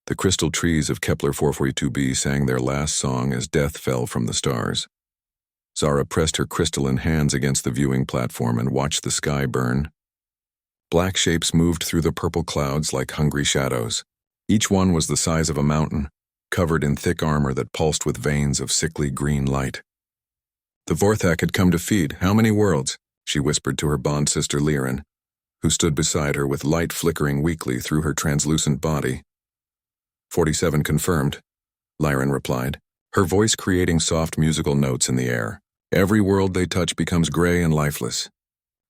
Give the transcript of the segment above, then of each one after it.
The crystal trees of Kepler 442b sang their last song as death fell from the stars. Zara pressed her crystalline hands against the viewing platform and watched the sky burn. Black shapes moved through the purple clouds like hungry shadows. Each one was the size of a mountain, covered in thick armor that pulsed with veins of sickly green light. The Vorthak had come to feed. How many worlds? She whispered to her bond sister Liren, who stood beside her with light flickering weakly through her translucent body. 47 confirmed, Liren replied, her voice creating soft musical notes in the air. Every world they touch becomes gray and lifeless.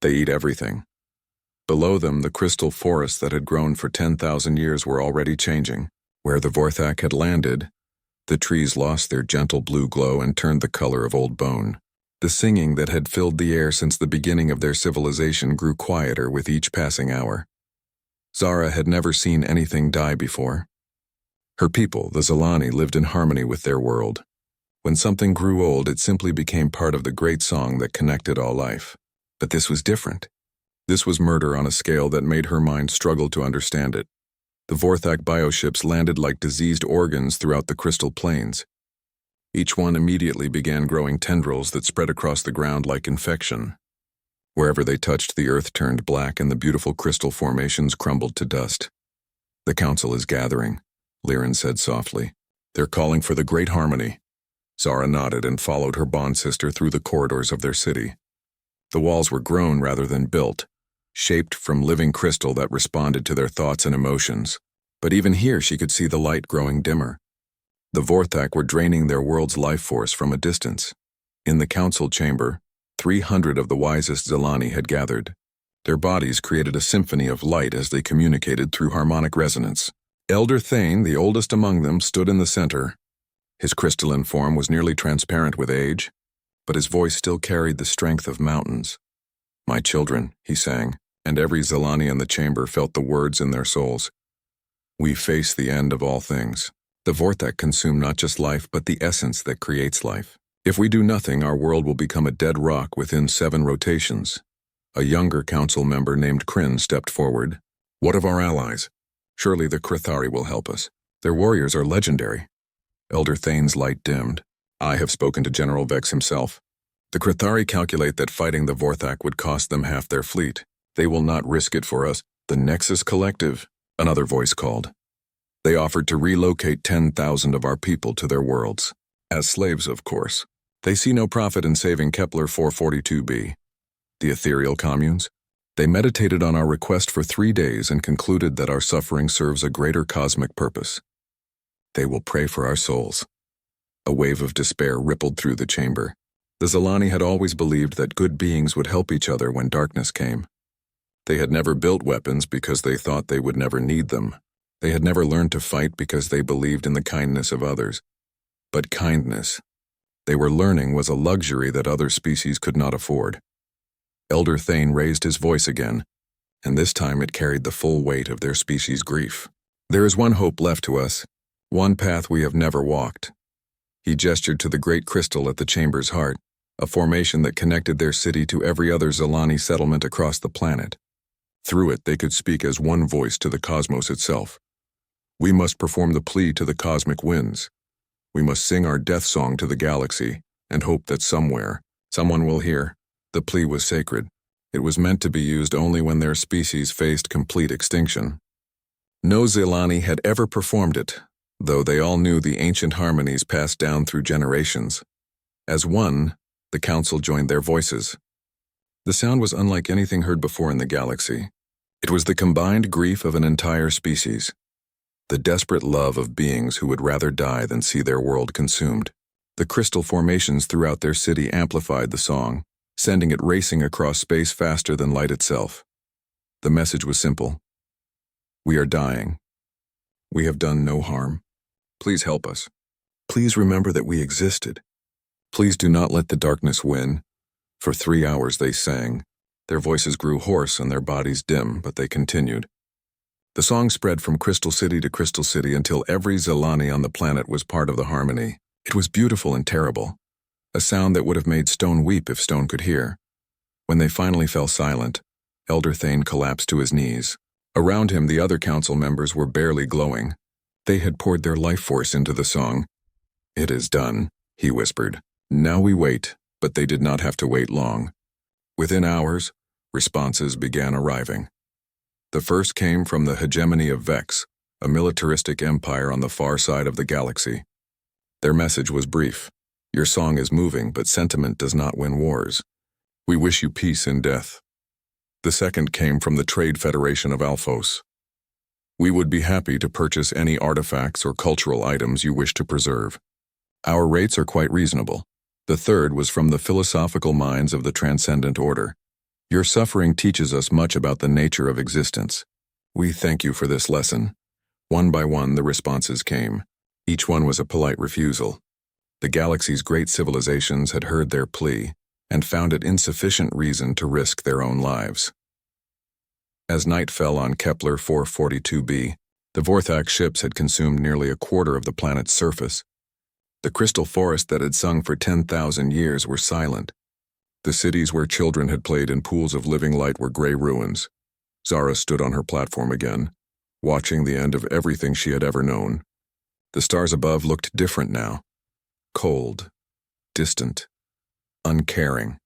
They eat everything. Below them, the crystal forests that had grown for 10,000 years were already changing. Where the Vorthak had landed, the trees lost their gentle blue glow and turned the color of old bone. The singing that had filled the air since the beginning of their civilization grew quieter with each passing hour. Zara had never seen anything die before. Her people, the Zalani, lived in harmony with their world. When something grew old, it simply became part of the great song that connected all life. But this was different. This was murder on a scale that made her mind struggle to understand it. The Vorthak bioships landed like diseased organs throughout the crystal plains. Each one immediately began growing tendrils that spread across the ground like infection. Wherever they touched, the earth turned black and the beautiful crystal formations crumbled to dust. The council is gathering, Liren said softly. They're calling for the great harmony. Zara nodded and followed her bond sister through the corridors of their city. The walls were grown rather than built, shaped from living crystal that responded to their thoughts and emotions. But even here she could see the light growing dimmer. The Vorthak were draining their world's life force from a distance. In the council chamber, 300 of the wisest Zalani had gathered. Their bodies created a symphony of light as they communicated through harmonic resonance. Elder Thane, the oldest among them, stood in the center. His crystalline form was nearly transparent with age, but his voice still carried the strength of mountains. My children, he sang, and every Zalani in the chamber felt the words in their souls. We face the end of all things. The Vorthak consume not just life, but the essence that creates life. If we do nothing, our world will become a dead rock within 7 rotations. A younger council member named Kryn stepped forward. What of our allies? Surely the Krithari will help us. Their warriors are legendary. Elder Thane's light dimmed. I have spoken to General Vex himself. The Krithari calculate that fighting the Vorthak would cost them half their fleet. They will not risk it for us. The Nexus Collective, another voice called. They offered to relocate 10,000 of our people to their worlds. As slaves, of course. They see no profit in saving Kepler 442b. The ethereal communes? They meditated on our request for 3 days and concluded that our suffering serves a greater cosmic purpose. They will pray for our souls. A wave of despair rippled through the chamber. The Zalani had always believed that good beings would help each other when darkness came. They had never built weapons because they thought they would never need them. They had never learned to fight because they believed in the kindness of others. But kindness, they were learning, was a luxury that other species could not afford. Elder Thane raised his voice again, and this time it carried the full weight of their species' grief. There is one hope left to us, one path we have never walked. He gestured to the great crystal at the chamber's heart, a formation that connected their city to every other Zalani settlement across the planet. Through it, they could speak as one voice to the cosmos itself. We must perform the plea to the cosmic winds. We must sing our death song to the galaxy and hope that somewhere, someone will hear. The plea was sacred. It was meant to be used only when their species faced complete extinction. No Zalani had ever performed it, though they all knew the ancient harmonies passed down through generations. As one, the council joined their voices. The sound was unlike anything heard before in the galaxy. It was the combined grief of an entire species. The desperate love of beings who would rather die than see their world consumed. The crystal formations throughout their city amplified the song, sending it racing across space faster than light itself. The message was simple. We are dying. We have done no harm. Please help us. Please remember that we existed. Please do not let the darkness win. For 3 hours they sang. Their voices grew hoarse and their bodies dim, but they continued. The song spread from crystal city to crystal city until every Zalani on the planet was part of the harmony. It was beautiful and terrible, a sound that would have made stone weep if stone could hear. When they finally fell silent, Elder Thane collapsed to his knees. Around him, the other council members were barely glowing. They had poured their life force into the song. "It is done," he whispered. "Now we wait," but they did not have to wait long. Within hours, responses began arriving. The first came from the hegemony of Vex, a militaristic empire on the far side of the galaxy. Their message was brief. "Your song is moving, but sentiment does not win wars. We wish you peace in death." The second came from the Trade Federation of Alphos. "We would be happy to purchase any artifacts or cultural items you wish to preserve. Our rates are quite reasonable." The third was from the philosophical minds of the Transcendent Order. "Your suffering teaches us much about the nature of existence. We thank you for this lesson." One by one, the responses came. Each one was a polite refusal. The galaxy's great civilizations had heard their plea and found it insufficient reason to risk their own lives. As night fell on Kepler 442b, the Vorthak ships had consumed nearly a quarter of the planet's surface. The crystal forest that had sung for 10,000 years were silent. The cities where children had played in pools of living light were gray ruins. Zara stood on her platform again, watching the end of everything she had ever known. The stars above looked different now. Cold, distant, uncaring.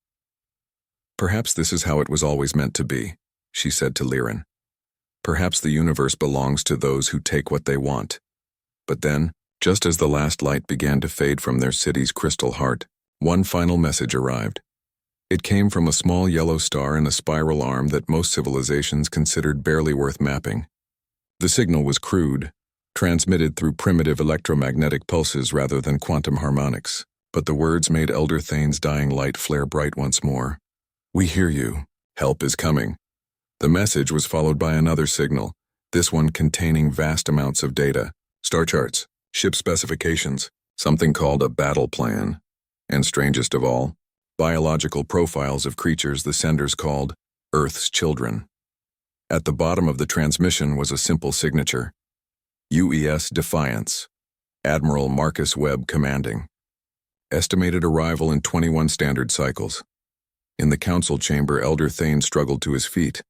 "Perhaps this is how it was always meant to be," she said to Liren. "Perhaps the universe belongs to those who take what they want." But then, just as the last light began to fade from their city's crystal heart, one final message arrived. It came from a small yellow star in a spiral arm that most civilizations considered barely worth mapping. The signal was crude, transmitted through primitive electromagnetic pulses rather than quantum harmonics, but the words made Elder Thane's dying light flare bright once more. "We hear you. Help is coming." The message was followed by another signal, this one containing vast amounts of data, star charts, ship specifications, something called a battle plan, and strangest of all, biological profiles of creatures the senders called Earth's children. At the bottom of the transmission was a simple signature: UES Defiance, Admiral Marcus Webb commanding. Estimated arrival in 21 standard cycles. In the council chamber, Elder Thane struggled to his feet.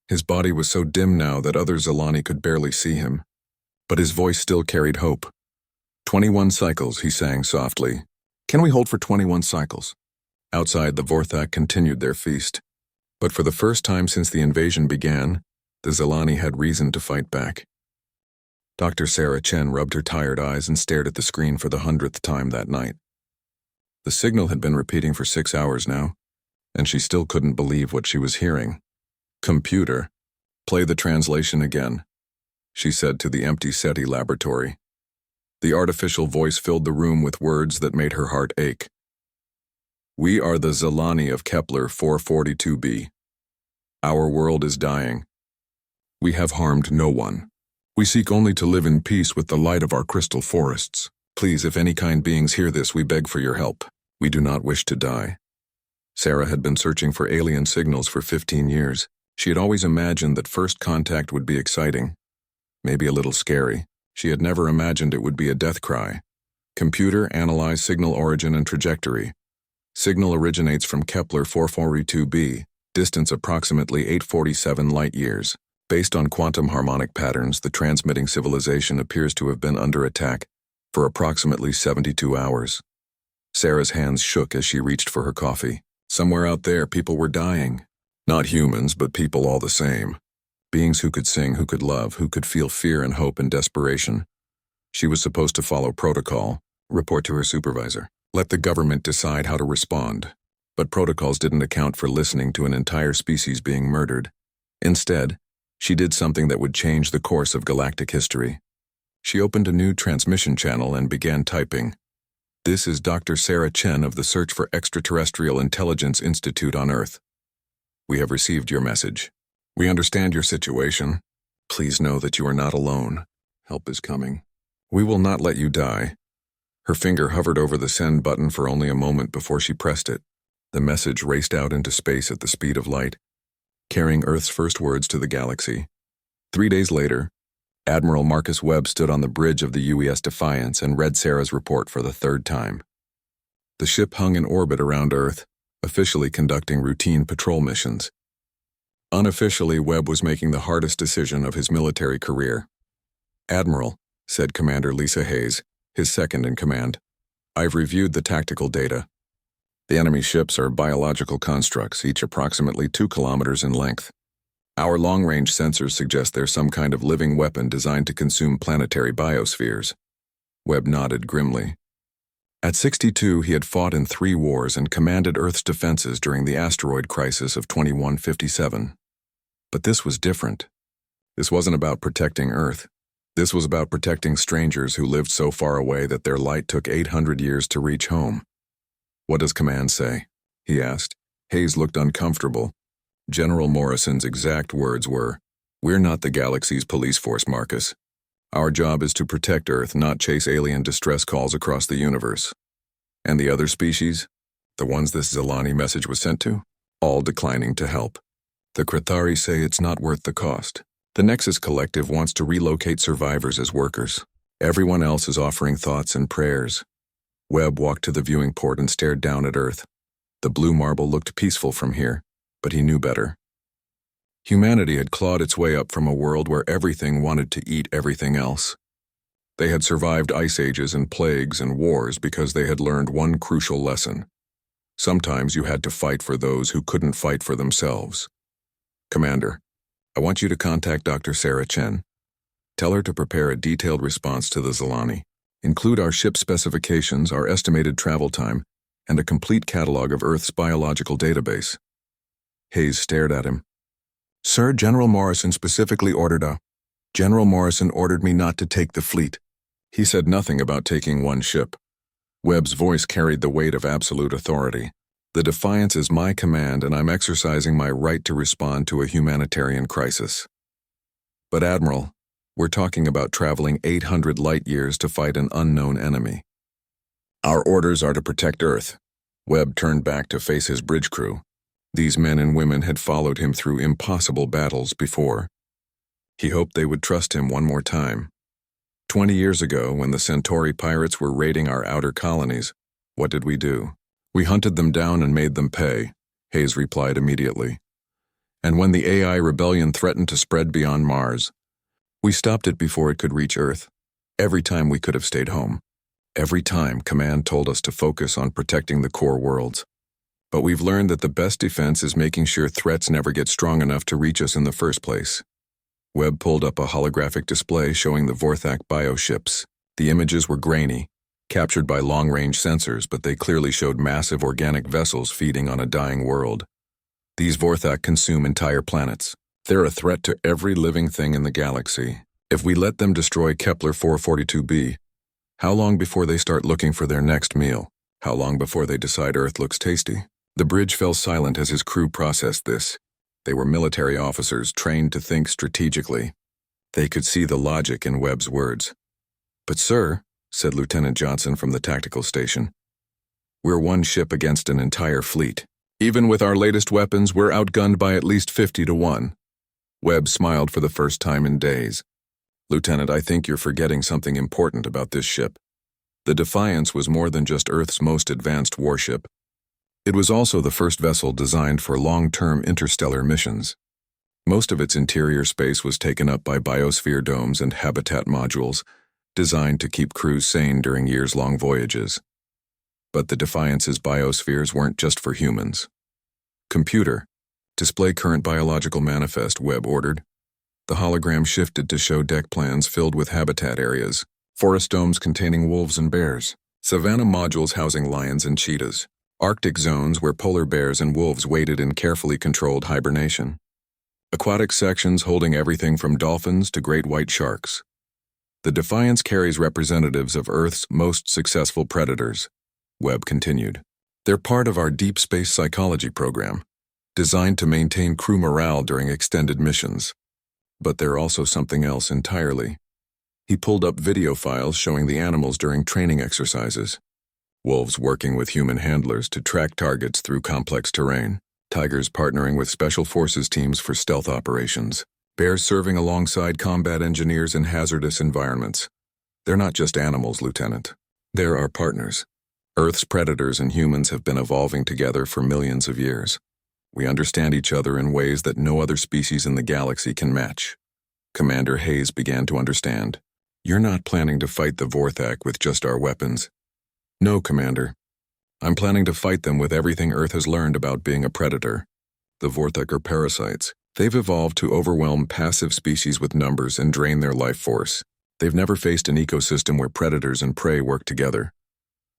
His body was so dim now that other Zilani could barely see him, but his voice still carried hope. 21 cycles, he sang softly. "Can we hold for 21 cycles?" Outside, the Vorthak continued their feast. But for the first time since the invasion began, the Zilani had reason to fight back. Dr. Sarah Chen rubbed her tired eyes and stared at the screen for the 100th time that night. The signal had been repeating for 6 hours now, and she still couldn't believe what she was hearing. "Computer, play the translation again," she said to the empty SETI laboratory. The artificial voice filled the room with words that made her heart ache. "We are the Zilani of Kepler 442b. Our world is dying. We have harmed no one. We seek only to live in peace with the light of our crystal forests. Please, if any kind beings hear this, we beg for your help. We do not wish to die." Sarah had been searching for alien signals for 15 years. She had always imagined that first contact would be exciting, maybe a little scary. She had never imagined it would be a death cry. "Computer, analyze signal origin and trajectory. Signal originates from Kepler 442b, distance approximately 847 light-years. Based on quantum harmonic patterns, the transmitting civilization appears to have been under attack for approximately 72 hours. Sarah's hands shook as she reached for her coffee. Somewhere out there, people were dying. Not humans, but people all the same. Beings who could sing, who could love, who could feel fear and hope and desperation. She was supposed to follow protocol, report to her supervisor, let the government decide how to respond. But protocols didn't account for listening to an entire species being murdered. Instead, she did something that would change the course of galactic history. She opened a new transmission channel and began typing. "This is Dr. Sarah Chen of the Search for Extraterrestrial Intelligence Institute on Earth. We have received your message. We understand your situation. Please know that you are not alone. Help is coming. We will not let you die." Her finger hovered over the send button for only a moment before she pressed it. The message raced out into space at the speed of light, carrying Earth's first words to the galaxy. 3 days later, Admiral Marcus Webb stood on the bridge of the UES Defiance and read Sarah's report for the 3rd time. The ship hung in orbit around Earth, officially conducting routine patrol missions. Unofficially, Webb was making the hardest decision of his military career. "Admiral," said Commander Lisa Hayes, his second in command. "I've reviewed the tactical data. The enemy ships are biological constructs, each approximately 2 kilometers in length. Our long-range sensors suggest they're some kind of living weapon designed to consume planetary biospheres." Webb nodded grimly. At 62, he had fought in 3 wars and commanded Earth's defenses during the asteroid crisis of 2157. But this was different. This wasn't about protecting Earth. This was about protecting strangers who lived so far away that their light took 800 years to reach home. "What does command say?" he asked. Hayes looked uncomfortable. General Morrison's exact words were, "We're not the galaxy's police force, Marcus. Our job is to protect Earth, not chase alien distress calls across the universe." And the other species? The ones this Zilani message was sent to? All declining to help. The Krithari say it's not worth the cost. The Nexus Collective wants to relocate survivors as workers. Everyone else is offering thoughts and prayers. Webb walked to the viewing port and stared down at Earth. The blue marble looked peaceful from here, but he knew better. Humanity had clawed its way up from a world where everything wanted to eat everything else. They had survived ice ages and plagues and wars because they had learned one crucial lesson. Sometimes you had to fight for those who couldn't fight for themselves. "Commander, I want you to contact Dr. Sarah Chen. Tell her to prepare a detailed response to the Zilani. Include our ship specifications, our estimated travel time, and a complete catalog of Earth's biological database." Hayes stared at him. "Sir, General Morrison specifically General Morrison ordered me not to take the fleet." He said nothing about taking one ship. Webb's voice carried the weight of absolute authority. "The Defiance is my command, and I'm exercising my right to respond to a humanitarian crisis." "But Admiral, we're talking about traveling 800 light-years to fight an unknown enemy." "Our orders are to protect Earth." Webb turned back to face his bridge crew. These men and women had followed him through impossible battles before. He hoped they would trust him one more time. 20 years ago, when the Centauri pirates were raiding our outer colonies, what did we do? "We hunted them down and made them pay," Hayes replied immediately. "And when the AI rebellion threatened to spread beyond Mars, we stopped it before it could reach Earth. Every time we could have stayed home. Every time Command told us to focus on protecting the core worlds. But we've learned that the best defense is making sure threats never get strong enough to reach us in the first place." Webb pulled up a holographic display showing the Vorthak bioships. The images were grainy, captured by long-range sensors, but they clearly showed massive organic vessels feeding on a dying world. These Vorthak consume entire planets. They're a threat to every living thing in the galaxy. If we let them destroy Kepler 442b, how long before they start looking for their next meal? How long before they decide Earth looks tasty? The bridge fell silent as his crew processed this. They were military officers trained to think strategically. They could see the logic in Webb's words. "But sir," said Lieutenant Johnson from the tactical station, "we're one ship against an entire fleet. Even with our latest weapons, we're outgunned by at least 50 to 1. Webb smiled for the first time in days. "Lieutenant, I think you're forgetting something important about this ship. The Defiance was more than just Earth's most advanced warship. It was also the first vessel designed for long-term interstellar missions. Most of its interior space was taken up by biosphere domes and habitat modules, designed to keep crews sane during years-long voyages. But the Defiance's biospheres weren't just for humans. "Computer, display current biological manifest," Webb ordered. The hologram shifted to show deck plans filled with habitat areas, forest domes containing wolves and bears, savanna modules housing lions and cheetahs, Arctic zones where polar bears and wolves waited in carefully controlled hibernation, aquatic sections holding everything from dolphins to great white sharks. "The Defiance carries representatives of Earth's most successful predators," Webb continued. "They're part of our deep space psychology program, designed to maintain crew morale during extended missions. But they're also something else entirely." He pulled up video files showing the animals during training exercises. Wolves working with human handlers to track targets through complex terrain, tigers partnering with special forces teams for stealth operations, bears serving alongside combat engineers in hazardous environments. "They're not just animals, Lieutenant. They're our partners. Earth's predators and humans have been evolving together for millions of years. We understand each other in ways that no other species in the galaxy can match." Commander Hayes began to understand. "You're not planning to fight the Vorthak with just our weapons?" "No, Commander. I'm planning to fight them with everything Earth has learned about being a predator. The Vorthak are parasites. They've evolved to overwhelm passive species with numbers and drain their life force. They've never faced an ecosystem where predators and prey work together."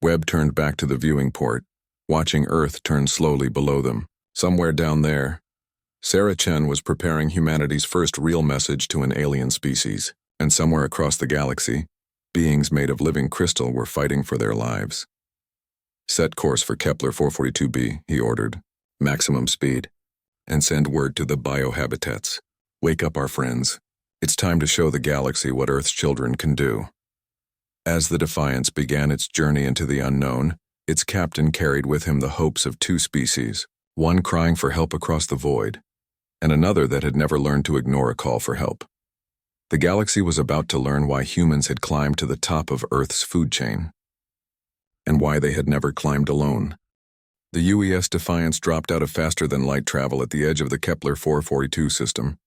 Webb turned back to the viewing port, watching Earth turn slowly below them. Somewhere down there, Sarah Chen was preparing humanity's first real message to an alien species. And somewhere across the galaxy, beings made of living crystal were fighting for their lives. "Set course for Kepler 442b, he ordered. "Maximum speed. And send word to the biohabitats. Wake up our friends. It's time to show the galaxy what Earth's children can do." As the Defiance began its journey into the unknown, its captain carried with him the hopes of two species, one crying for help across the void, and another that had never learned to ignore a call for help. The galaxy was about to learn why humans had climbed to the top of Earth's food chain, and why they had never climbed alone. The UES Defiance dropped out of faster-than-light travel at the edge of the Kepler 442 system,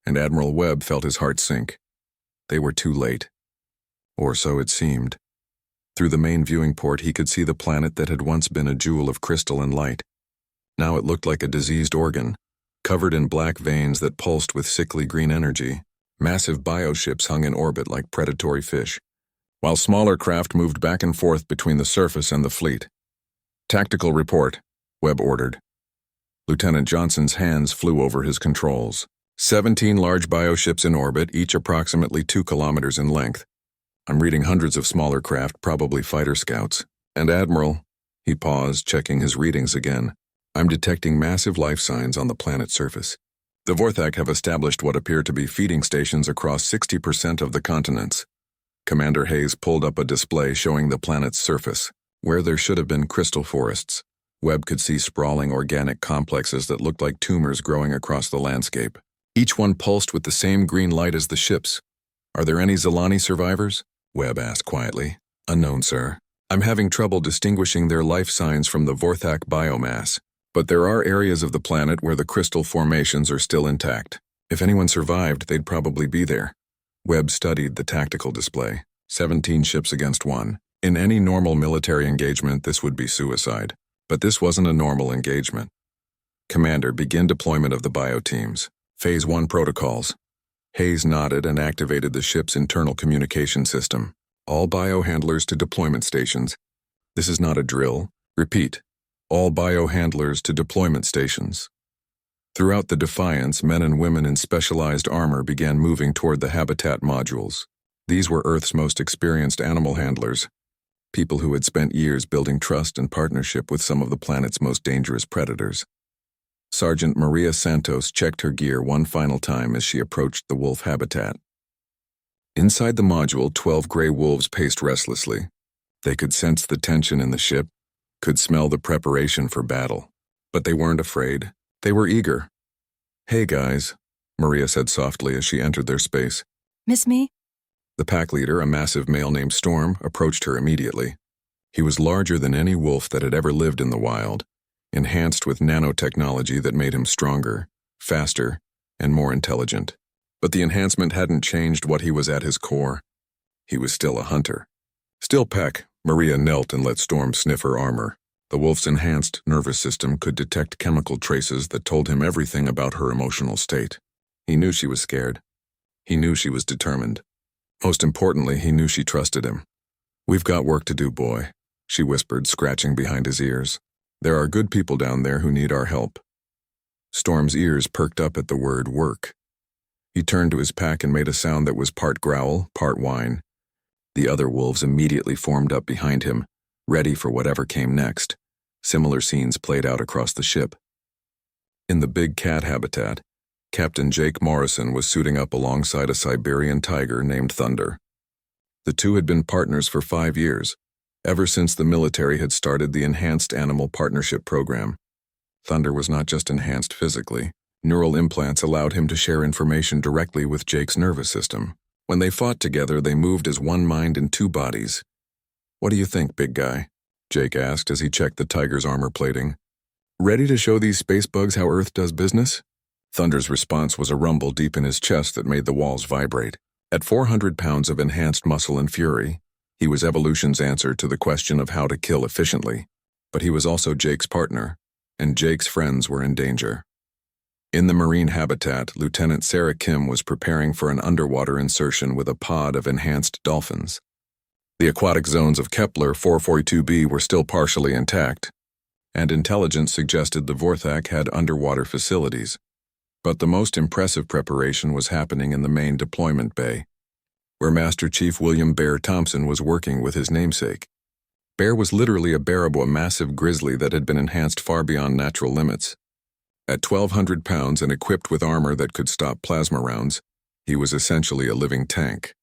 and Admiral Webb felt his heart sink. They were too late. Or so it seemed. Through the main viewing port he could see the planet that had once been a jewel of crystal and light. Now it looked like a diseased organ, covered in black veins that pulsed with sickly green energy. Massive bioships hung in orbit like predatory fish, while smaller craft moved back and forth between the surface and the fleet. "Tactical report," Webb ordered. Lieutenant Johnson's hands flew over his controls. 17 large bioships in orbit, each approximately 2 kilometers in length. "I'm reading hundreds of smaller craft, probably fighter scouts. And Admiral," he paused, checking his readings again, "I'm detecting massive life signs on the planet's surface. The Vorthak have established what appear to be feeding stations across 60% of the continents." Commander Hayes pulled up a display showing the planet's surface. Where there should have been crystal forests, Webb could see sprawling organic complexes that looked like tumors growing across the landscape. Each one pulsed with the same green light as the ships. "Are there any Zilani survivors?" Webb asked quietly. "Unknown, sir. I'm having trouble distinguishing their life signs from the Vorthak biomass. But there are areas of the planet where the crystal formations are still intact. If anyone survived, they'd probably be there." Webb studied the tactical display. 17 ships against 1. In any normal military engagement, this would be suicide. But this wasn't a normal engagement. "Commander, begin deployment of the bio-teams. Phase 1 protocols." Hayes nodded and activated the ship's internal communication system. "All biohandlers to deployment stations. This is not a drill. Repeat. All biohandlers to deployment stations." Throughout the Defiance, men and women in specialized armor began moving toward the habitat modules. These were Earth's most experienced animal handlers, people who had spent years building trust and partnership with some of the planet's most dangerous predators. Sergeant Maria Santos checked her gear one final time as she approached the wolf habitat. Inside the module, 12 gray wolves paced restlessly. They could sense the tension in the ship, could smell the preparation for battle. But they weren't afraid. They were eager. "Hey, guys," Maria said softly as she entered their space. "Miss me?" The pack leader, a massive male named Storm, approached her immediately. He was larger than any wolf that had ever lived in the wild, enhanced with nanotechnology that made him stronger, faster, and more intelligent. But the enhancement hadn't changed what he was at his core. He was still a hunter. "Still Peck," Maria knelt and let Storm sniff her armor. The wolf's enhanced nervous system could detect chemical traces that told him everything about her emotional state. He knew she was scared. He knew she was determined. Most importantly, he knew she trusted him. "We've got work to do, boy," she whispered, scratching behind his ears. "There are good people down there who need our help." Storm's ears perked up at the word work. He turned to his pack and made a sound that was part growl, part whine. The other wolves immediately formed up behind him, ready for whatever came next. Similar scenes played out across the ship. In the big cat habitat, Captain Jake Morrison was suiting up alongside a Siberian tiger named Thunder. The two had been partners for 5 years, ever since the military had started the Enhanced Animal Partnership Program. Thunder was not just enhanced physically. Neural implants allowed him to share information directly with Jake's nervous system. When they fought together, they moved as one mind in 2 bodies. "What do you think, big guy?" Jake asked as he checked the tiger's armor plating. "Ready to show these space bugs how Earth does business?" Thunder's response was a rumble deep in his chest that made the walls vibrate. At 400 pounds of enhanced muscle and fury, he was evolution's answer to the question of how to kill efficiently. But he was also Jake's partner, and Jake's friends were in danger. In the marine habitat, Lieutenant Sarah Kim was preparing for an underwater insertion with a pod of enhanced dolphins. The aquatic zones of Kepler 442b were still partially intact, and intelligence suggested the Vorthak had underwater facilities. But the most impressive preparation was happening in the main deployment bay, where Master Chief William Bear Thompson was working with his namesake. Bear was literally a bearable, a massive grizzly that had been enhanced far beyond natural limits. At 1,200 pounds and equipped with armor that could stop plasma rounds, he was essentially a living tank.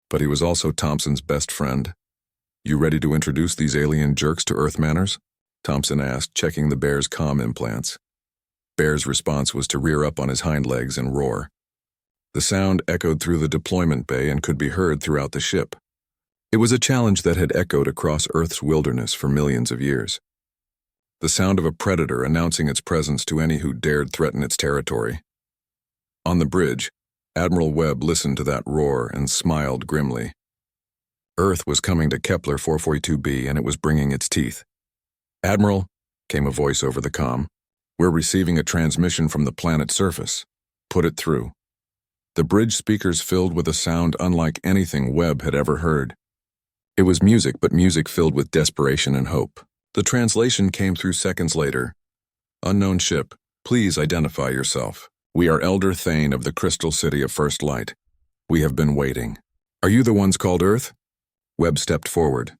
But he was also Thompson's best friend. "You ready to introduce these alien jerks to Earth manners?" Thompson asked, checking the bear's comm implants. Bear's response was to rear up on his hind legs and roar. The sound echoed through the deployment bay and could be heard throughout the ship. It was a challenge that had echoed across Earth's wilderness for millions of years. The sound of a predator announcing its presence to any who dared threaten its territory. On the bridge, Admiral Webb listened to that roar and smiled grimly. Earth was coming to Kepler 442b, and it was bringing its teeth. "Admiral," came a voice over the comm, "we're receiving a transmission from the planet's surface. Put it through." The bridge speakers filled with a sound unlike anything Webb had ever heard. It was music, but music filled with desperation and hope. The translation came through seconds later. "Unknown ship, please identify yourself. We are Elder Thane of the Crystal City of First Light. We have been waiting. Are you the ones called Earth?" Webb stepped forward.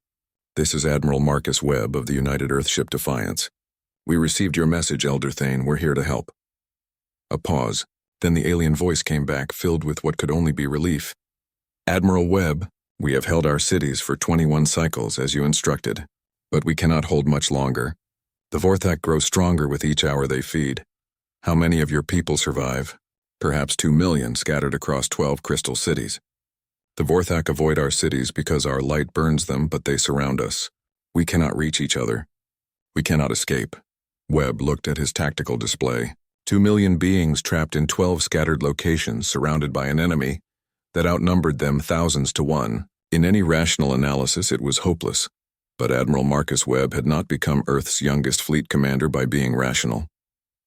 "This is Admiral Marcus Webb of the United Earthship Defiance. We received your message, Elder Thane. We're here to help." A pause. Then the alien voice came back, filled with what could only be relief. "Admiral Webb, we have held our cities for 21 cycles, as you instructed. But we cannot hold much longer. The Vorthak grow stronger with each hour they feed. How many of your people survive? Perhaps 2 million scattered across 12 crystal cities. The Vorthak avoid our cities because our light burns them, but they surround us. We cannot reach each other. We cannot escape." Webb looked at his tactical display. 2 million beings trapped in 12 scattered locations, surrounded by an enemy that outnumbered them thousands to one. In any rational analysis, it was hopeless. But Admiral Marcus Webb had not become Earth's youngest fleet commander by being rational.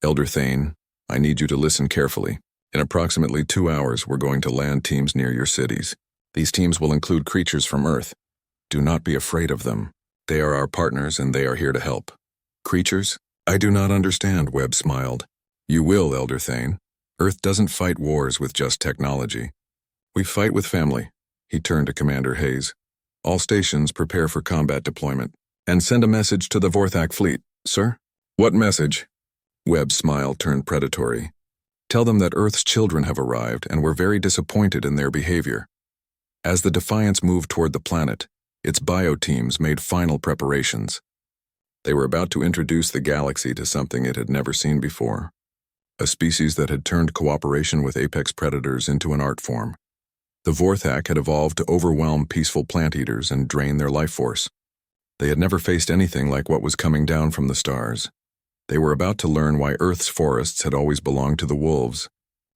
"Elder Thane, I need you to listen carefully. In approximately 2 hours, we're going to land teams near your cities. These teams will include creatures from Earth. Do not be afraid of them. They are our partners, and they are here to help." "Creatures? I do not understand," Webb smiled. "You will, Elder Thane. Earth doesn't fight wars with just technology. We fight with family." He turned to Commander Hayes. "All stations prepare for combat deployment. And send a message to the Vorthak fleet." "Sir?" "What message?" Webb's smile turned predatory. "Tell them that Earth's children have arrived, and we're very disappointed in their behavior." As the Defiance moved toward the planet, its bio-teams made final preparations. They were about to introduce the galaxy to something it had never seen before. A species that had turned cooperation with apex predators into an art form. The Vorthak had evolved to overwhelm peaceful plant-eaters and drain their life force. They had never faced anything like what was coming down from the stars. They were about to learn why Earth's forests had always belonged to the wolves,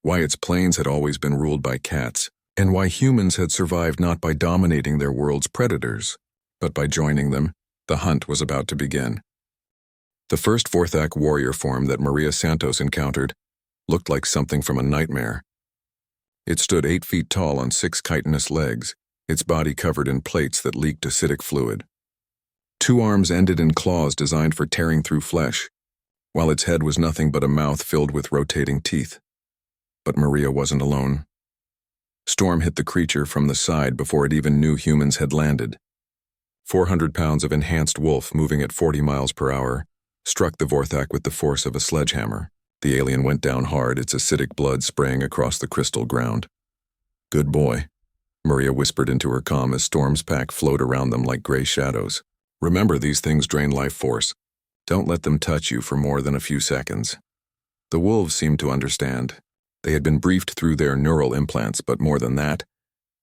why its plains had always been ruled by cats, and why humans had survived not by dominating their world's predators, but by joining them. The hunt was about to begin. The first Vorthak warrior form that Maria Santos encountered looked like something from a nightmare. It stood 8 feet tall on 6 chitinous legs, its body covered in plates that leaked acidic fluid. 2 arms ended in claws designed for tearing through flesh, while its head was nothing but a mouth filled with rotating teeth. But Maria wasn't alone. Storm hit the creature from the side before it even knew humans had landed. 400 pounds of enhanced wolf moving at 40 miles per hour struck the Vorthak with the force of a sledgehammer. The alien went down hard, its acidic blood spraying across the crystal ground. "Good boy," Maria whispered into her comm as Storm's pack flowed around them like gray shadows. "Remember, these things drain life force. Don't let them touch you for more than a few seconds." The wolves seemed to understand. They had been briefed through their neural implants, but more than that,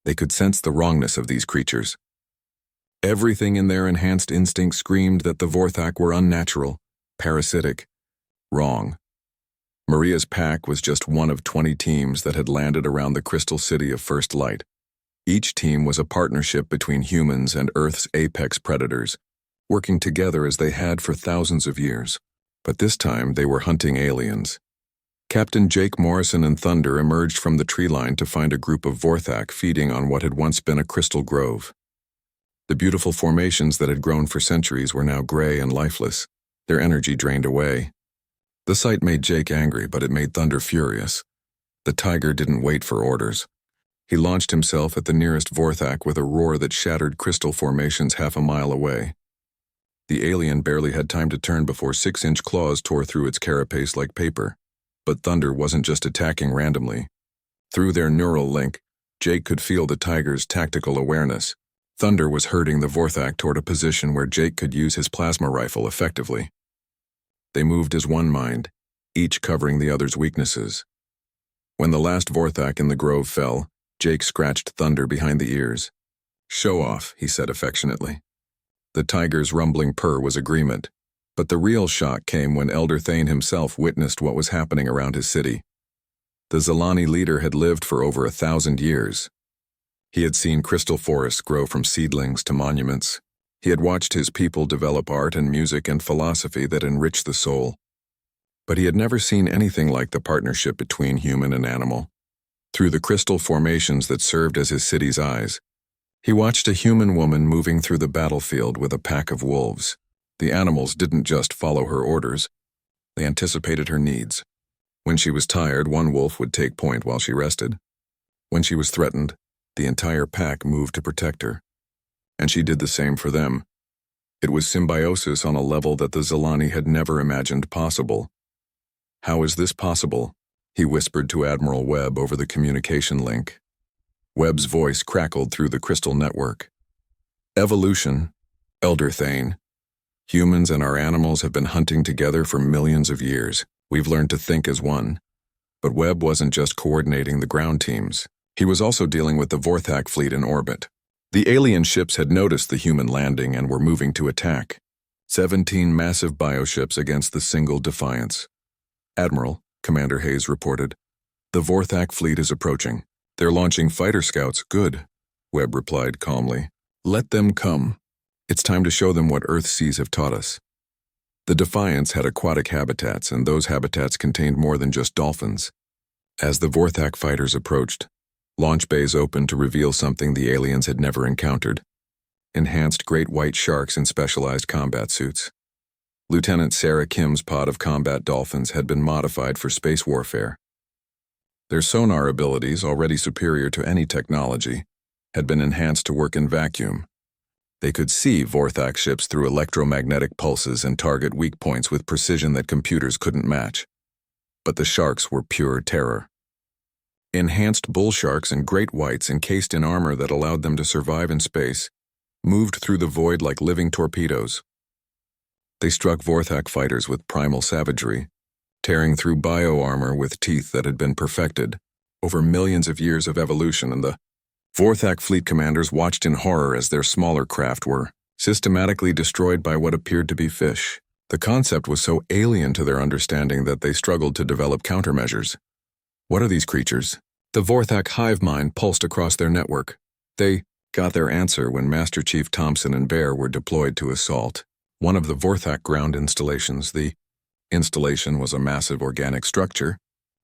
they could sense the wrongness of these creatures. Everything in their enhanced instinct screamed that the Vorthak were unnatural, parasitic, wrong. Maria's pack was just one of 20 teams that had landed around the crystal city of First Light. Each team was a partnership between humans and Earth's apex predators, working together as they had for thousands of years. But this time they were hunting aliens. Captain Jake Morrison and Thunder emerged from the tree line to find a group of Vorthak feeding on what had once been a crystal grove. The beautiful formations that had grown for centuries were now gray and lifeless, their energy drained away. The sight made Jake angry, but it made Thunder furious. The tiger didn't wait for orders. He launched himself at the nearest Vorthak with a roar that shattered crystal formations half a mile away. The alien barely had time to turn before 6-inch claws tore through its carapace like paper. But Thunder wasn't just attacking randomly. Through their neural link, Jake could feel the tiger's tactical awareness. Thunder was herding the Vorthak toward a position where Jake could use his plasma rifle effectively. They moved as one mind, each covering the other's weaknesses. When the last Vorthak in the grove fell, Jake scratched Thunder behind the ears. "Show off," he said affectionately. The tiger's rumbling purr was agreement, but the real shock came when Elder Thane himself witnessed what was happening around his city. The Zalani leader had lived for over 1,000 years. He had seen crystal forests grow from seedlings to monuments. He had watched his people develop art and music and philosophy that enriched the soul. But he had never seen anything like the partnership between human and animal. Through the crystal formations that served as his city's eyes, he watched a human woman moving through the battlefield with a pack of wolves. The animals didn't just follow her orders, they anticipated her needs. When she was tired, one wolf would take point while she rested. When she was threatened, the entire pack moved to protect her. And she did the same for them. It was symbiosis on a level that the Zalani had never imagined possible. "How is this possible?" he whispered to Admiral Webb over the communication link. Webb's voice crackled through the crystal network. "Evolution, Elder Thane. Humans and our animals have been hunting together for millions of years. We've learned to think as one." But Webb wasn't just coordinating the ground teams. He was also dealing with the Vorthak fleet in orbit. The alien ships had noticed the human landing and were moving to attack. 17 massive bioships against the single Defiance. "Admiral," Commander Hayes reported, "the Vorthak fleet is approaching. They're launching fighter scouts." "Good," Webb replied calmly. "Let them come. It's time to show them what Earth's seas have taught us." The Defiance had aquatic habitats, and those habitats contained more than just dolphins. As the Vorthak fighters approached, launch bays opened to reveal something the aliens had never encountered: enhanced great white sharks in specialized combat suits. Lieutenant Sarah Kim's pod of combat dolphins had been modified for space warfare. Their sonar abilities, already superior to any technology, had been enhanced to work in vacuum. They could see Vorthak ships through electromagnetic pulses and target weak points with precision that computers couldn't match. But the sharks were pure terror. Enhanced bull sharks and great whites encased in armor that allowed them to survive in space moved through the void like living torpedoes. They struck Vorthak fighters with primal savagery, tearing through bio-armor with teeth that had been perfected over millions of years of evolution, and the Vorthak fleet commanders watched in horror as their smaller craft were systematically destroyed by what appeared to be fish. The concept was so alien to their understanding that they struggled to develop countermeasures. "What are these creatures?" The Vorthak hive mind pulsed across their network. They got their answer when Master Chief Thompson and Bear were deployed to assault one of the Vorthak ground installations. The installation was a massive organic structure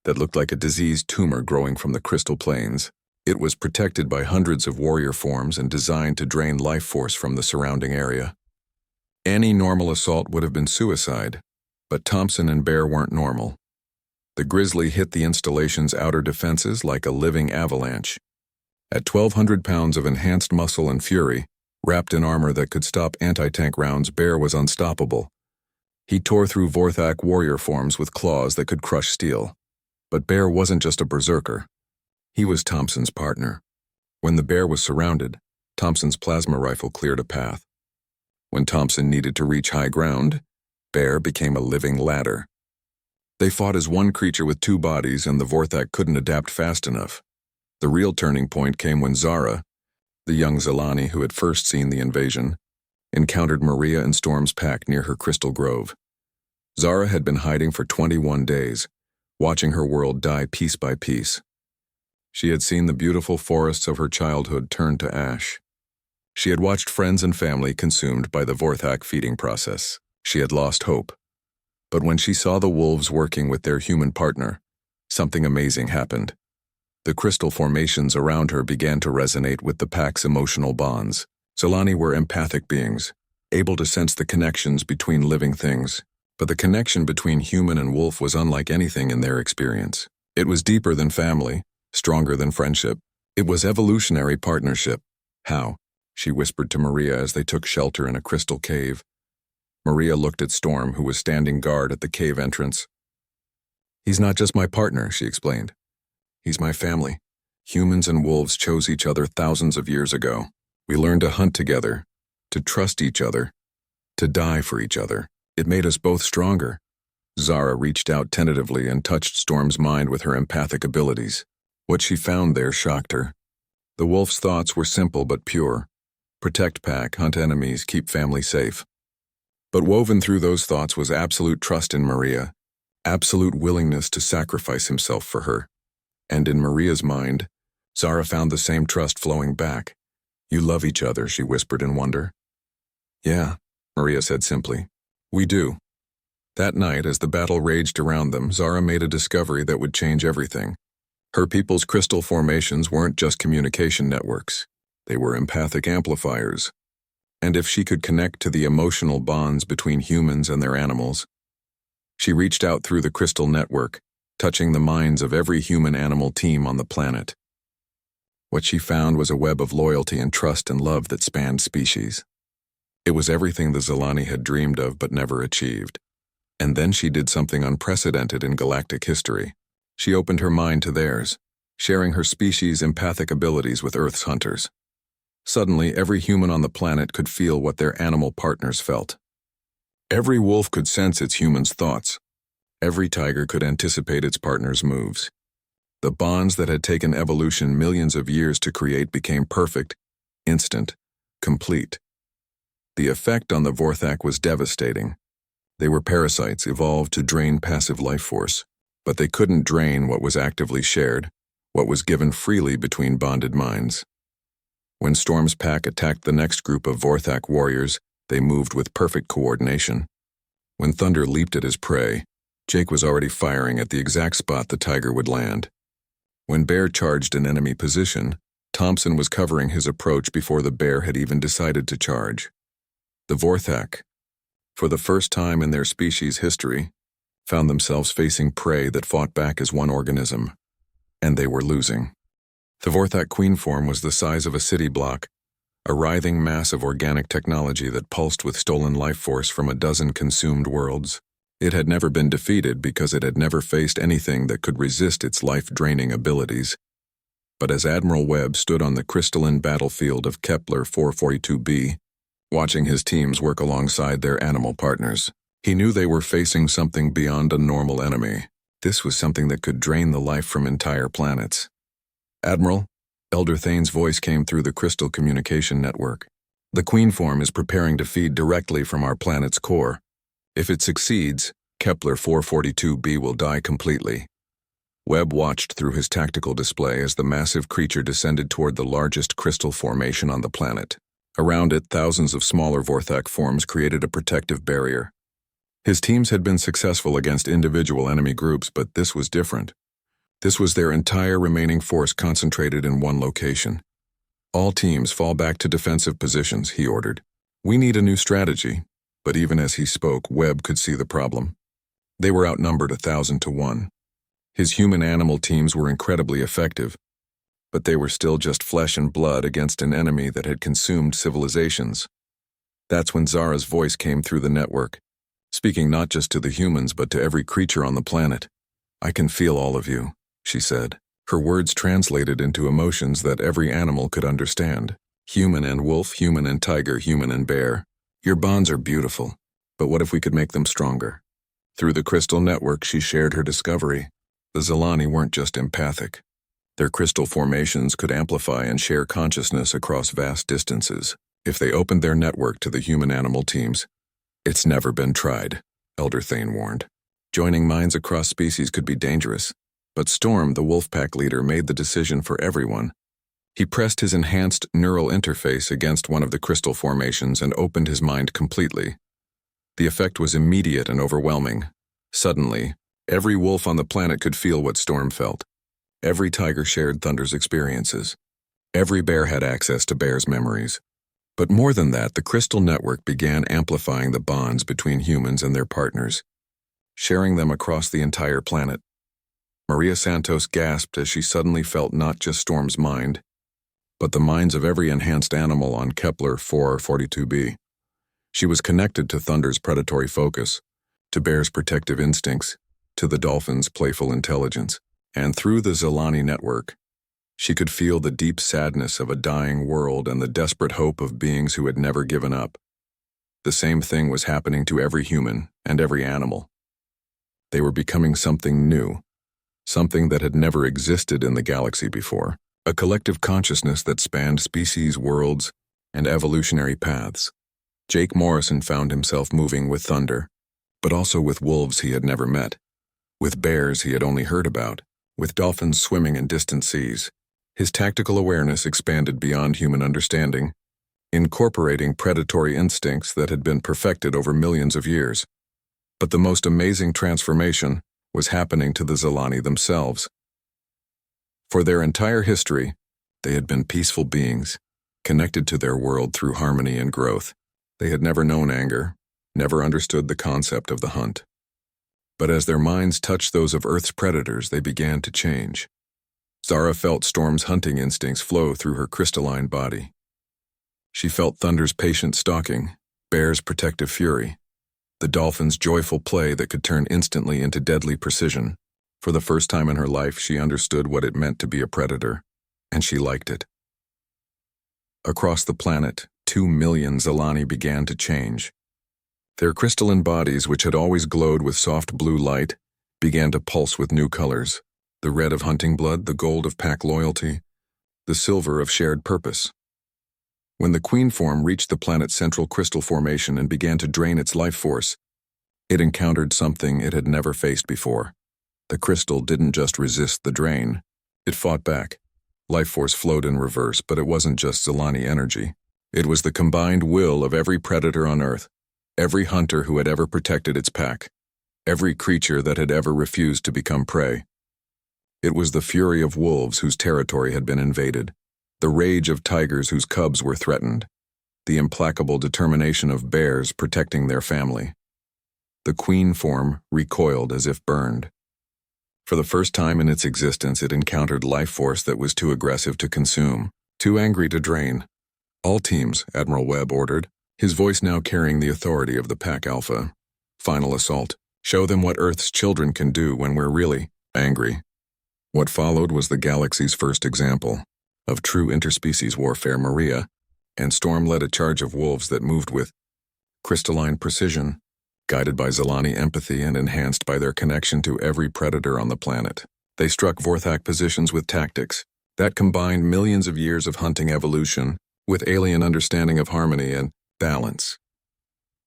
that looked like a diseased tumor growing from the crystal plains. It was protected by hundreds of warrior forms and designed to drain life force from the surrounding area. Any normal assault would have been suicide, but Thompson and Bear weren't normal. The Grizzly hit the installation's outer defenses like a living avalanche. At 1,200 pounds of enhanced muscle and fury, wrapped in armor that could stop anti-tank rounds, Bear was unstoppable. He tore through Vorthak warrior forms with claws that could crush steel. But Bear wasn't just a berserker. He was Thompson's partner. When the Bear was surrounded, Thompson's plasma rifle cleared a path. When Thompson needed to reach high ground, Bear became a living ladder. They fought as one creature with two bodies, and the Vorthak couldn't adapt fast enough. The real turning point came when Zara, the young Zalani who had first seen the invasion, encountered Maria and Storm's pack near her crystal grove. Zara had been hiding for 21 days, watching her world die piece by piece. She had seen the beautiful forests of her childhood turn to ash. She had watched friends and family consumed by the Vorthak feeding process. She had lost hope. But when she saw the wolves working with their human partner, something amazing happened. The crystal formations around her began to resonate with the pack's emotional bonds. Zilani were empathic beings, able to sense the connections between living things. But the connection between human and wolf was unlike anything in their experience. It was deeper than family, stronger than friendship. It was evolutionary partnership. How? She whispered to Maria as they took shelter in a crystal cave. Maria looked at Storm, who was standing guard at the cave entrance. "He's not just my partner," she explained. "He's my family. Humans and wolves chose each other thousands of years ago. We learned to hunt together, to trust each other, to die for each other. It made us both stronger." Zara reached out tentatively and touched Storm's mind with her empathic abilities. What she found there shocked her. The wolf's thoughts were simple but pure. Protect pack, hunt enemies, keep family safe. But woven through those thoughts was absolute trust in Maria, absolute willingness to sacrifice himself for her. And in Maria's mind, Zara found the same trust flowing back. "You love each other," she whispered in wonder. "Yeah," Maria said simply. "We do." That night, as the battle raged around them, Zara made a discovery that would change everything. Her people's crystal formations weren't just communication networks. They were empathic amplifiers. And if she could connect to the emotional bonds between humans and their animals, she reached out through the crystal network, touching the minds of every human-animal team on the planet. What she found was a web of loyalty and trust and love that spanned species. It was everything the Zilani had dreamed of but never achieved. And then she did something unprecedented in galactic history. She opened her mind to theirs, sharing her species' empathic abilities with Earth's hunters. Suddenly, every human on the planet could feel what their animal partners felt. Every wolf could sense its human's thoughts. Every tiger could anticipate its partner's moves. The bonds that had taken evolution millions of years to create became perfect, instant, complete. The effect on the Vorthak was devastating. They were parasites evolved to drain passive life force, but they couldn't drain what was actively shared, what was given freely between bonded minds. When Storm's pack attacked the next group of Vorthak warriors, they moved with perfect coordination. When Thunder leaped at his prey, Jake was already firing at the exact spot the tiger would land. When Bear charged an enemy position, Thompson was covering his approach before the bear had even decided to charge. The Vorthak, for the first time in their species' history, found themselves facing prey that fought back as one organism, and they were losing. The Vorthak queen form was the size of a city block, a writhing mass of organic technology that pulsed with stolen life force from a dozen consumed worlds. It had never been defeated because it had never faced anything that could resist its life-draining abilities. But as Admiral Webb stood on the crystalline battlefield of Kepler 442b, watching his teams work alongside their animal partners, he knew they were facing something beyond a normal enemy. This was something that could drain the life from entire planets. "Admiral," Elder Thane's voice came through the crystal communication network. "The queen form is preparing to feed directly from our planet's core. If it succeeds, Kepler 442b will die completely." Webb watched through his tactical display as the massive creature descended toward the largest crystal formation on the planet. Around it, thousands of smaller Vorthak forms created a protective barrier. His teams had been successful against individual enemy groups, but this was different. This was their entire remaining force concentrated in one location. "All teams fall back to defensive positions," he ordered. "We need a new strategy." But even as he spoke, Webb could see the problem. They were outnumbered 1,000 to 1. His human-animal teams were incredibly effective, but they were still just flesh and blood against an enemy that had consumed civilizations. That's when Zara's voice came through the network, speaking not just to the humans but to every creature on the planet. "I can feel all of you," she said. Her words translated into emotions that every animal could understand. Human and wolf, human and tiger, human and bear. "Your bonds are beautiful, but what if we could make them stronger?" Through the crystal network, she shared her discovery. The Zilani weren't just empathic. Their crystal formations could amplify and share consciousness across vast distances. If they opened their network to the human-animal teams, "It's never been tried," Elder Thane warned. Joining minds across species could be dangerous, but Storm, the wolfpack leader, made the decision for everyone. He pressed his enhanced neural interface against one of the crystal formations and opened his mind completely. The effect was immediate and overwhelming. Suddenly, every wolf on the planet could feel what Storm felt. Every tiger shared Thunder's experiences. Every bear had access to Bear's memories. But more than that, the crystal network began amplifying the bonds between humans and their partners, sharing them across the entire planet. Maria Santos gasped as she suddenly felt not just Storm's mind, but the minds of every enhanced animal on Kepler 442b. She was connected to Thunder's predatory focus, to Bear's protective instincts, to the dolphin's playful intelligence, and through the Zelani network, she could feel the deep sadness of a dying world and the desperate hope of beings who had never given up. The same thing was happening to every human and every animal. They were becoming something new, something that had never existed in the galaxy before, a collective consciousness that spanned species, worlds, and evolutionary paths. Jake Morrison found himself moving with Thunder, but also with wolves he had never met, with bears he had only heard about, with dolphins swimming in distant seas. His tactical awareness expanded beyond human understanding, incorporating predatory instincts that had been perfected over millions of years. But the most amazing transformation was happening to the Zelani themselves. For their entire history, they had been peaceful beings, connected to their world through harmony and growth. They had never known anger, never understood the concept of the hunt. But as their minds touched those of Earth's predators, they began to change. Zara felt Storm's hunting instincts flow through her crystalline body. She felt Thunder's patient stalking, Bear's protective fury, the dolphin's joyful play that could turn instantly into deadly precision. For the first time in her life, she understood what it meant to be a predator, and she liked it. Across the planet, 2 million Zelani began to change. Their crystalline bodies, which had always glowed with soft blue light, began to pulse with new colors. The red of hunting blood, the gold of pack loyalty, the silver of shared purpose. When the queen form reached the planet's central crystal formation and began to drain its life force, it encountered something it had never faced before. The crystal didn't just resist the drain, it fought back. Life force flowed in reverse, but it wasn't just Zelani energy. It was the combined will of every predator on Earth, every hunter who had ever protected its pack, every creature that had ever refused to become prey. It was the fury of wolves whose territory had been invaded, the rage of tigers whose cubs were threatened, the implacable determination of bears protecting their family. The queen form recoiled as if burned. For the first time in its existence, it encountered life force that was too aggressive to consume, too angry to drain. All teams, Admiral Webb ordered, his voice now carrying the authority of the Pack Alpha. Final assault. Show them what Earth's children can do when we're really angry. What followed was the galaxy's first example of true interspecies warfare. Maria and Storm led a charge of wolves that moved with crystalline precision, guided by Zelani empathy and enhanced by their connection to every predator on the planet. They struck Vorthak positions with tactics that combined millions of years of hunting evolution with alien understanding of harmony and balance.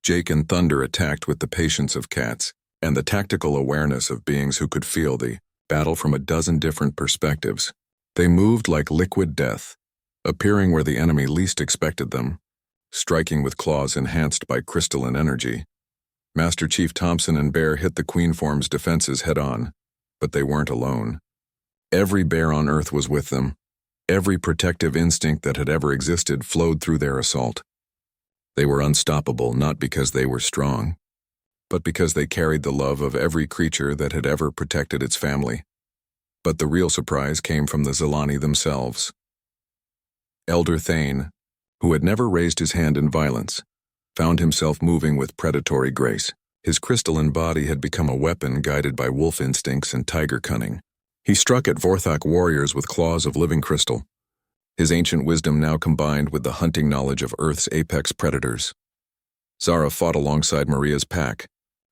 Jake and Thunder attacked with the patience of cats and the tactical awareness of beings who could feel the battle from a dozen different perspectives. They moved like liquid death, appearing where the enemy least expected them, striking with claws enhanced by crystalline energy. Master Chief Thompson and Bear hit the queen form's defenses head-on, but they weren't alone. Every bear on Earth was with them. Every protective instinct that had ever existed flowed through their assault. They were unstoppable not because they were strong, but because they carried the love of every creature that had ever protected its family. But the real surprise came from the Zelani themselves. Elder Thane, who had never raised his hand in violence, found himself moving with predatory grace. His crystalline body had become a weapon guided by wolf instincts and tiger cunning. He struck at Vorthak warriors with claws of living crystal, his ancient wisdom now combined with the hunting knowledge of Earth's apex predators. Zara fought alongside Maria's pack,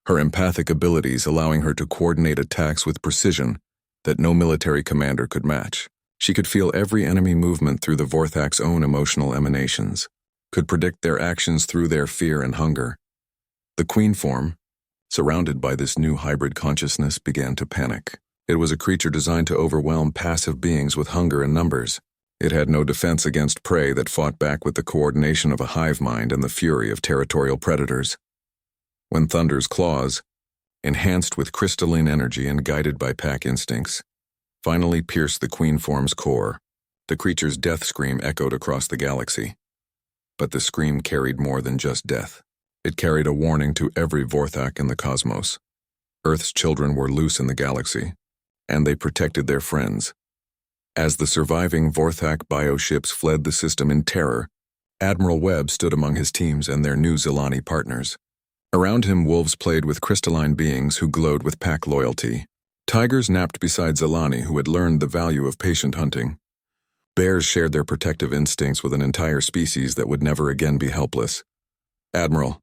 her empathic abilities allowing her to coordinate attacks with precision that no military commander could match. She could feel every enemy movement through the Vorthak's own emotional emanations, could predict their actions through their fear and hunger. The queen form, surrounded by this new hybrid consciousness, began to panic. It was a creature designed to overwhelm passive beings with hunger and numbers. It had no defense against prey that fought back with the coordination of a hive mind and the fury of territorial predators. When Thunder's claws, enhanced with crystalline energy and guided by pack instincts, finally pierced the queen form's core, the creature's death scream echoed across the galaxy. But the scream carried more than just death. It carried a warning to every Vorthak in the cosmos. Earth's children were loose in the galaxy, and they protected their friends. As the surviving Vorthak bioships fled the system in terror, Admiral Webb stood among his teams and their new Zilani partners. Around him, wolves played with crystalline beings who glowed with pack loyalty. Tigers napped beside Zilani, who had learned the value of patient hunting. Bears shared their protective instincts with an entire species that would never again be helpless. Admiral,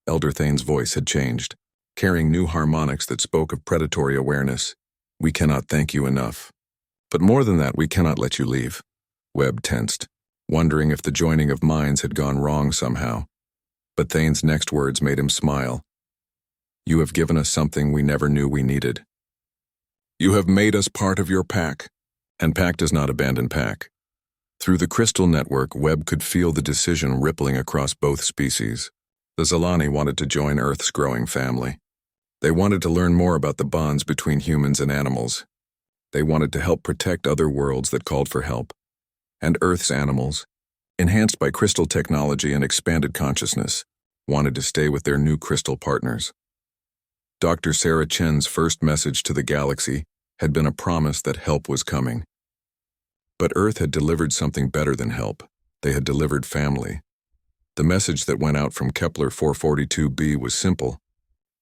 Elder Thane's voice had changed, carrying new harmonics that spoke of predatory awareness. We cannot thank you enough. But more than that, we cannot let you leave. Webb tensed, wondering if the joining of minds had gone wrong somehow. But Thane's next words made him smile. You have given us something we never knew we needed. You have made us part of your pack, and pack does not abandon pack. Through the crystal network, Webb could feel the decision rippling across both species. The Zilani wanted to join Earth's growing family. They wanted to learn more about the bonds between humans and animals. They wanted to help protect other worlds that called for help. And Earth's animals, enhanced by crystal technology and expanded consciousness, wanted to stay with their new crystal partners. Dr. Sarah Chen's first message to the galaxy had been a promise that help was coming. But Earth had delivered something better than help. They had delivered family. The message that went out from Kepler 442b was simple,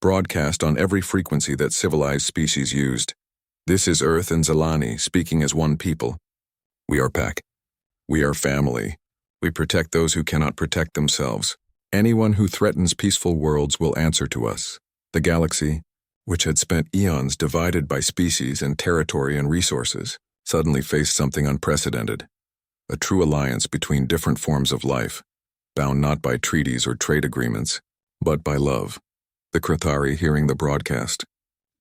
broadcast on every frequency that civilized species used. This is Earth and Zilani speaking as one people. We are pack. We are family. We protect those who cannot protect themselves. Anyone who threatens peaceful worlds will answer to us. The galaxy, which had spent eons divided by species and territory and resources, suddenly faced something unprecedented. A true alliance between different forms of life, bound not by treaties or trade agreements, but by love. The Krathari, hearing the broadcast,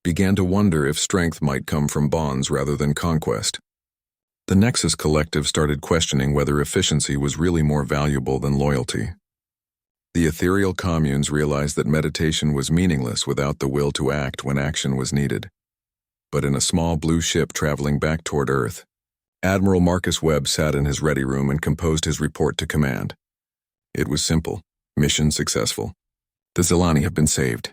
began to wonder if strength might come from bonds rather than conquest. The Nexus Collective started questioning whether efficiency was really more valuable than loyalty. The ethereal communes realized that meditation was meaningless without the will to act when action was needed. But in a small blue ship traveling back toward Earth, Admiral Marcus Webb sat in his ready room and composed his report to command. It was simple, mission successful. The Zilani have been saved.